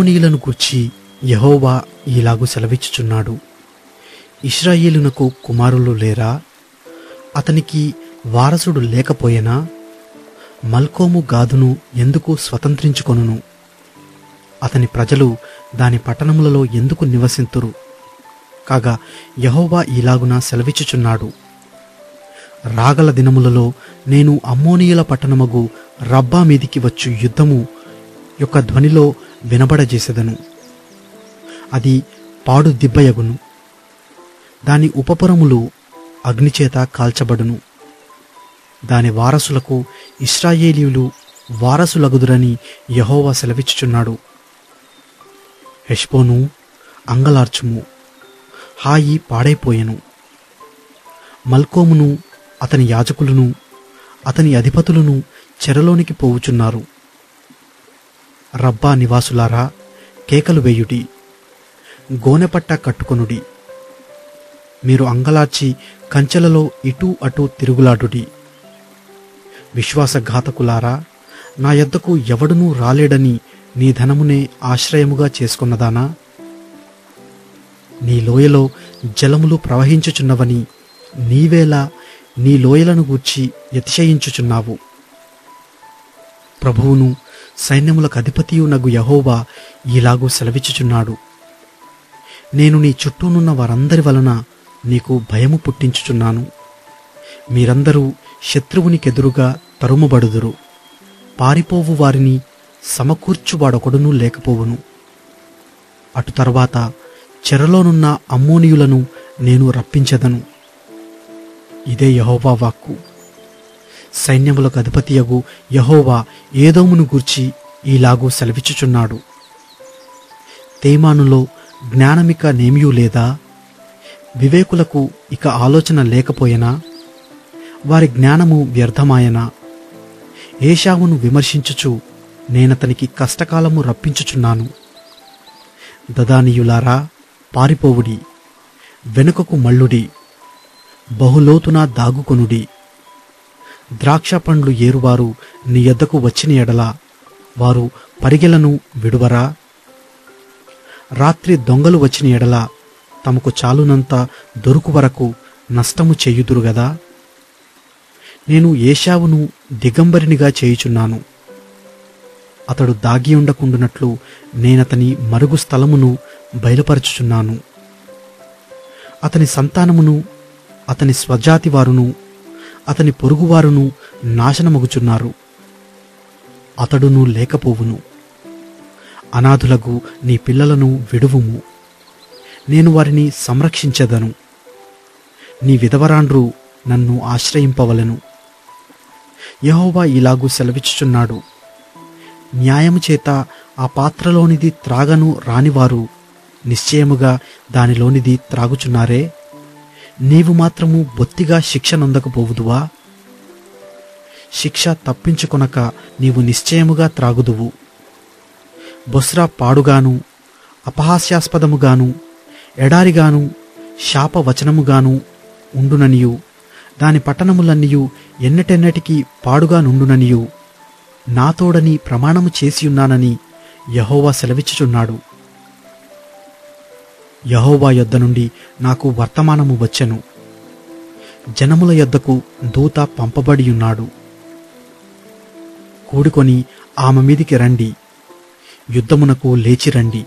అమ్మోనీయులను గూర్చి యెహోవా ఇలాగు సెలవిచ్చుచున్నాడు. ఇశ్రాయేలునకు కుమారులు లేరా? అతనికి వారసుడు లేకపోయేనా? మల్కోము గాదును ఎందుకు స్వతంత్రించుకొనును? అతని ప్రజలు దాని పట్టణములలో ఎందుకు నివసింతురు? కాగా యెహోవా ఇలాగున సెలవిచ్చుచున్నాడు. రాగల దినములలో నేను అమ్మోనీయుల పట్టణమగు రబ్బా మీదికి వచ్చు యుద్ధము యొక్క ధ్వనిలో వినబడజేసెదను. అది పాడు దిబ్బయగును, దాని ఉపపురములు అగ్నిచేత కాల్చబడును. దాని వారసులకు ఇశ్రాయేలీయులు వారసులగుదురని యెహోవా సెలవిచ్చుచున్నాడు. హెష్బోను, అంగలార్చుము, హాయి పాడైపోయెను. మల్కోమును అతని యాజకులను అతని అధిపతులను చెరలోనికి పోవుచున్నారు. రబ్బా నివాసులారా, కేకలు వేయుడి, గోనెపట్ట కట్టుకొనుడి. మీరు అంగలార్చి కంచెలలో ఇటూ అటూ తిరుగులాడుడి. విశ్వాసఘాతకులారా, నా యొద్దకు ఎవడునూ రాలేడని నీ ధనమునే ఆశ్రయముగా చేసుకున్నదానా? నీ లోయలో జలములు ప్రవహించుచున్నవని నీవేలా నీ లోయలను గూర్చి అతిశయించుచున్నావు? ప్రభువును సైన్యములకు అధిపతియునగు యెహోవా ఇలాగూ సెలవిచ్చుచున్నాడు. నేను నీ చుట్టూనున్న వారందరి వలన నీకు భయము పుట్టించుచున్నాను. మీరందరూ శత్రువునికెదురుగా తరుమబడుదురు. పారిపోవు వారిని సమకూర్చువాడొకడునూ లేకపోవును. అటు తర్వాత చెరలోనున్న అమ్మోనీయులను నేను రప్పించెదను. ఇదే యెహోవా వాక్కు. సైన్యములకు అధిపతియగు యెహోవా ఏదోమును గూర్చి ఇలాగూ సెలవిచ్చుచున్నాడు. తేమానులో జ్ఞానమిక నేమియూ లేదా? వివేకులకు ఇక ఆలోచన లేకపోయెనా? వారి జ్ఞానము వ్యర్థమాయనా? ఏశావును విమర్శించుచు నేనతనికి కష్టకాలము రప్పించుచున్నాను. దదానీయులారా, పారిపోవుడి, వెనుకకు మల్లుడి, బహులోతున దాగుకొనుడి. ద్రాక్ష పండ్లు ఏరువారు నీ యొద్దకు వచ్చిన ఎడల వారు పరిగెలను విడువరా? రాత్రి దొంగలు వచ్చిన ఎడల తమకు చాలునంత దొరుకు వరకు నష్టము చేయుదురు గదా? నేను ఏశావును దిగంబరినిగా చేయుచున్నాను. అతడు దాగి ఉండకుండునట్లు నేనతని మరుగు స్థలమును బయలుపరచుచున్నాను. అతని సంతానమును, అతని స్వజాతి వారును, అతని పొరుగువారును నాశనమగుచున్నారు. అతడును లేకపోవును. అనాథులకు నీ పిల్లలను విడువుము, నేను వారిని సంరక్షించెదను. నీ విధవరాండ్రు నన్ను ఆశ్రయింపవలెను. యెహోవా ఇలాగూ సెలవిచ్చుచున్నాడు. న్యాయము చేత ఆ పాత్రలోనిది త్రాగను రానివారు నిశ్చయముగా దానిలోనిది త్రాగుచున్నారే. నీవు మాత్రము బొత్తిగా శిక్ష నొందకపోవుదువా? శిక్ష తప్పించుకొనక నీవు నిశ్చయముగా త్రాగుదువు. బొస్రా పాడుగాను, అపహాస్యాస్పదముగాను, ఎడారిగాను, శాపవచనముగాను ఉండుననియు, దాని పట్టణములన్నీయు ఎన్నటెన్నటికి పాడుగా నుండుననియు నాతోడని ప్రమాణము చేసియున్నానని యెహోవా సెలవిచ్చుచున్నాడు. యెహోవా యొద్ద నుండి నాకు వర్తమానము వచ్చెను. జనముల యొద్దకు దూత పంపబడియున్నాడు. కూడుకొని ఆమె మీదికి రండి, యుద్ధమునకు లేచిరండి.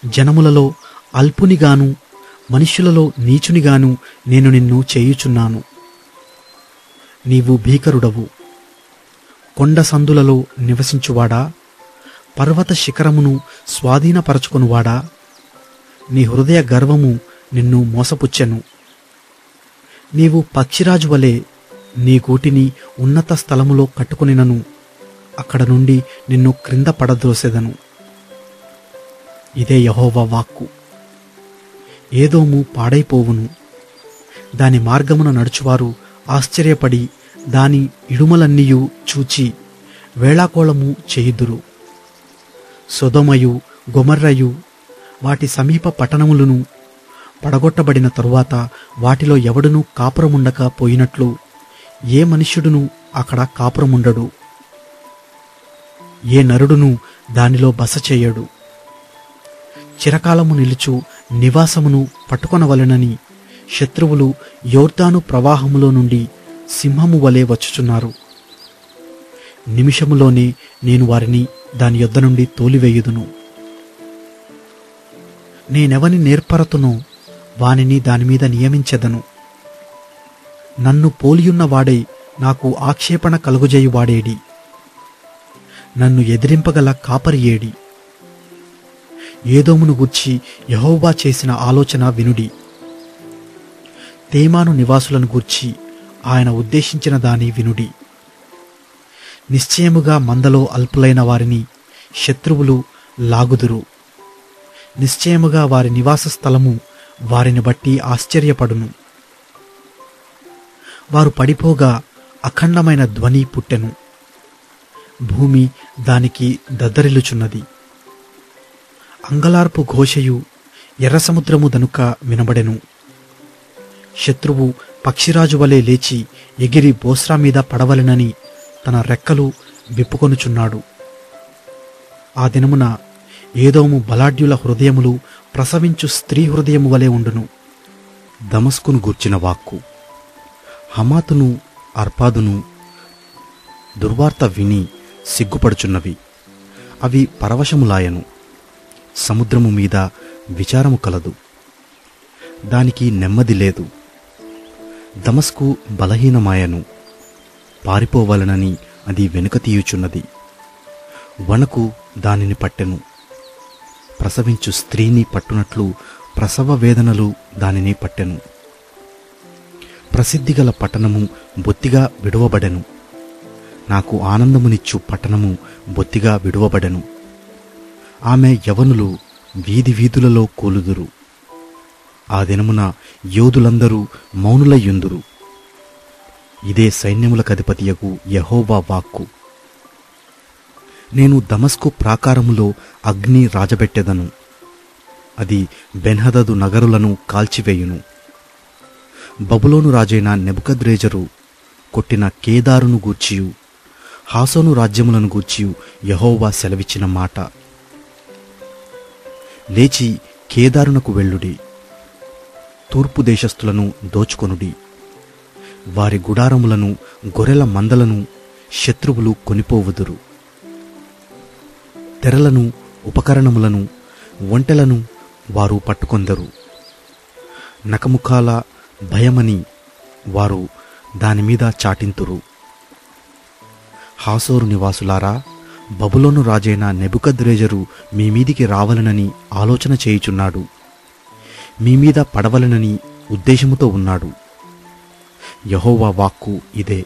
జనములలో అల్పునిగాను, మనుష్యులలో నీచునిగాను నేను నిన్ను చేయుచున్నాను. నీవు భీకరుడవు. కొండ సందులలో నివసించువాడా, పర్వత శిఖరమును స్వాధీనపరచుకొనువాడా, నీ హృదయ గర్వము నిన్ను మోసపుచ్చెను. నీవు పక్షిరాజు వలె నీ గూటిని ఉన్నత స్థలములో కట్టుకొనినను అక్కడ నుండి నిన్ను క్రింద పడద్రోసెదను. ఇదే యెహోవా వాక్కు. ఏదోము పాడైపోవును. దాని మార్గమున నడుచువారు ఆశ్చర్యపడి దాని ఇడుమలన్నీయు చూచి వేళాకోళము చేయుదురు. సొదొమయు గొమర్రయు వాటి సమీప పట్టణములను పడగొట్టబడిన తరువాత వాటిలో ఎవడునూ కాపురముండక పోయినట్లు ఏ మనుష్యుడును అక్కడ కాపురముండడు. ఏ నరుడును దానిలో బస చేయడు. చిరకాలము నిలుచు నివాసమును పట్టుకొనవలెనని శత్రువులు యోర్దాను ప్రవాహములో నుండి సింహము వలె వచ్చుచున్నారు. నిమిషములోనే నేను వారిని దాని యొద్ద నుండి తోలివేయుదును. నేనెవని నేర్పరతునో వానిని దానిమీద నియమించెదను. నన్ను పోలియున్న వాడై నాకు ఆక్షేపణ కలుగుజేయువాడేడి? నన్ను ఎదిరింపగల కాపరి ఏడి? ఏదోమును గూర్చి యెహోవా చేసిన ఆలోచన వినుడి. తేమాను నివాసులను గూర్చి ఆయన ఉద్దేశించిన దాని వినుడి. నిశ్చయముగా మందలో అల్పులైన వారిని శత్రువులు లాగుదురు. నిశ్చయముగా వారి నివాస స్థలము వారిని బట్టి ఆశ్చర్యపడును. వారు పడిపోగా అఖండమైన ధ్వని పుట్టెను. భూమి దానికి దద్దరిల్లుచున్నది. అంగలార్పు ఘోషయు ఎర్రసముద్రము దనుక వినబడెను. శత్రువు పక్షిరాజు వలె లేచి ఎగిరి బోస్రా మీద పడవలెనని తన రెక్కలు విప్పుకొనుచున్నాడు. ఆ దినమున ఏదోము బలాఢ్యుల హృదయములు ప్రసవించు స్త్రీ హృదయము వలె ఉండును. దమస్కును గూర్చిన వాక్కు. హమాతును అర్పాదును దుర్వార్త విని సిగ్గుపడుచున్నవి. అవి పరవశములాయను. సముద్రము మీద విచారము కలదు, దానికి నెమ్మది లేదు. దమస్కు బలహీనమాయను, పారిపోవలనని అది వెనుక తీయుచున్నది. వణకు దానిని పట్టెను. ప్రసవించు స్త్రీని పట్టునట్లు ప్రసవ వేదనలు దానిని పట్టెను. ప్రసిద్ధిగల పట్టణము బొత్తిగా విడువబడెను. నాకు ఆనందమునిచ్చు పట్టణము బొత్తిగా విడువబడెను. ఆమె యవనులు వీధి వీధులలో కూలుదురు. ఆ దినమున యోధులందరూ మౌనులయ్యుందురు. ఇదే సైన్యములకధిపతియగు యెహోవా వాక్కు. నేను దమస్కు ప్రాకారములో అగ్ని రాజబెట్టెదను. అది బెన్హదదు నగరులను కాల్చివేయును. బబులోను రాజైన నెబుకద్రేజరు కొట్టిన కేదారును గూర్చియు హాసోను రాజ్యములను గూర్చియు యెహోవా సెలవిచ్చిన మాట. లేచి కేదారునకు వెళ్ళుడి. తూర్పు దేశస్థులను దోచుకొనుడి. వారి గుడారములను గొర్రెల మందలను శత్రువులు కొనిపోవుదురు. తెరలను ఉపకరణములను ఒంటెలను వారు పట్టుకొందరు. నకముఖాల భయమని వారు దానిమీద చాటింతురు. హాసోరు నివాసులారా, బబులోను రాజైన నెబుకద్రేజరు మీ మీదికి రావలనని ఆలోచన చేయుచున్నాడు. మీ మీద పడవలనని ఉద్దేశముతో ఉన్నాడు. యెహోవా వాక్కు ఇదే.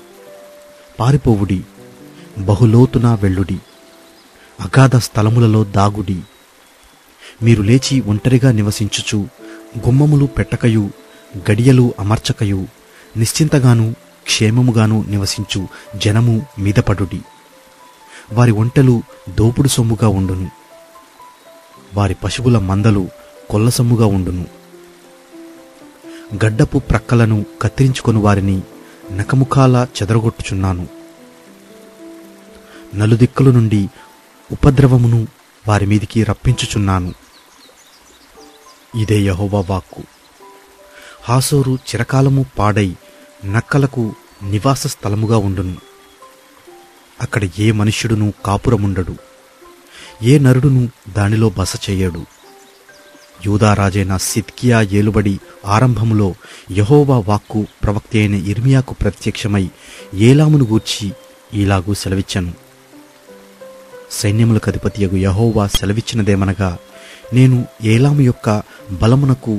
పారిపోవుడి, బహులోతున వెళ్ళుడి, అగాధ స్థలములలో దాగుడి. మీరు లేచి ఒంటరిగా నివసించుచు గుమ్మములు పెట్టకయు గడియలు అమర్చకయు నిశ్చింతగాను క్షేమముగాను నివసించు జనము మీదపడుడి. వారి ఒంటెలు దోపుడు సొమ్ముగా ఉండును. వారి పశువుల మందలు కొల్లసొమ్ముగా ఉండును. గడ్డపు ప్రక్కలను కత్తిరించుకొని వారిని నకముఖాల చెదరగొట్టుచున్నాను. నలుదిక్కుల నుండి ఉపద్రవమును వారి మీదికి రప్పించుచున్నాను. ఇదే యెహోవా వాక్కు. హాసోరు చిరకాలము పాడై నక్కలకు నివాస స్థలముగా ఉండును. అక్కడ ఏ మనుష్యుడును కాపురముండడు, ఏ నరుడును దానిలో బస చేయడు. యూదారాజైన సిద్కియా ఏలుబడి ఆరంభములో యెహోవా వాక్కు ప్రవక్త అయిన ఇర్మియాకు ప్రత్యక్షమై ఏలామును గూర్చి ఈలాగు సెలవిచ్చెను. సైన్యములకధిపతియగు యెహోవా సెలవిచ్చినదేమనగా, నేను ఏలాము యొక్క బలమునకు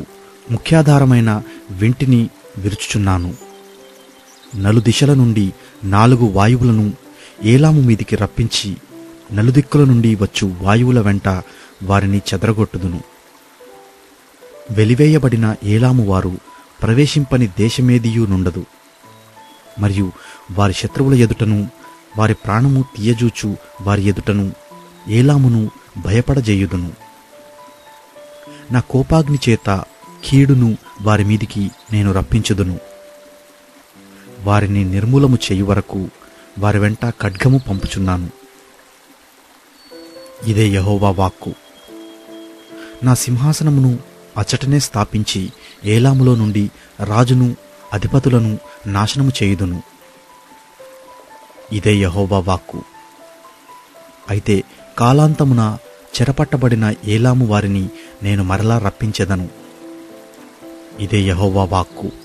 ముఖ్యాధారమైన వెంటిని విరుచుచున్నాను. నలుదిశల నుండి 4 వాయువులను ఏలాము మీదికి రప్పించి నలుదిక్కుల నుండి వచ్చు వాయువుల వెంట వారిని చెదరగొట్టుదును. వెలివేయబడిన ఏలాము వారు ప్రవేశింపని దేశమేదియూ నుండదు. మరియు వారి శత్రువుల ఎదుటను వారి ప్రాణము తీయజూచు వారి ఎదుటను ఏలామును భయపడజేయుదును. నా కోపాగ్ని చేత కీడును వారి మీదికి నేను రప్పించుదును. వారిని నిర్మూలము చేయు వరకు వారి వెంట ఖడ్గము పంపుచున్నాను. ఇదే యెహోవా వాక్కు. నా సింహాసనమును అచ్చటనే స్థాపించి ఏలాములో నుండి రాజును అధిపతులను నాశనము చేయుదును. ఇదే యెహోవా వాక్కు. అయితే కాలాంతమున చెరపట్టబడిన ఏలాము వారిని నేను మరలా రప్పించెదను. ఇదే యెహోవా వాక్కు.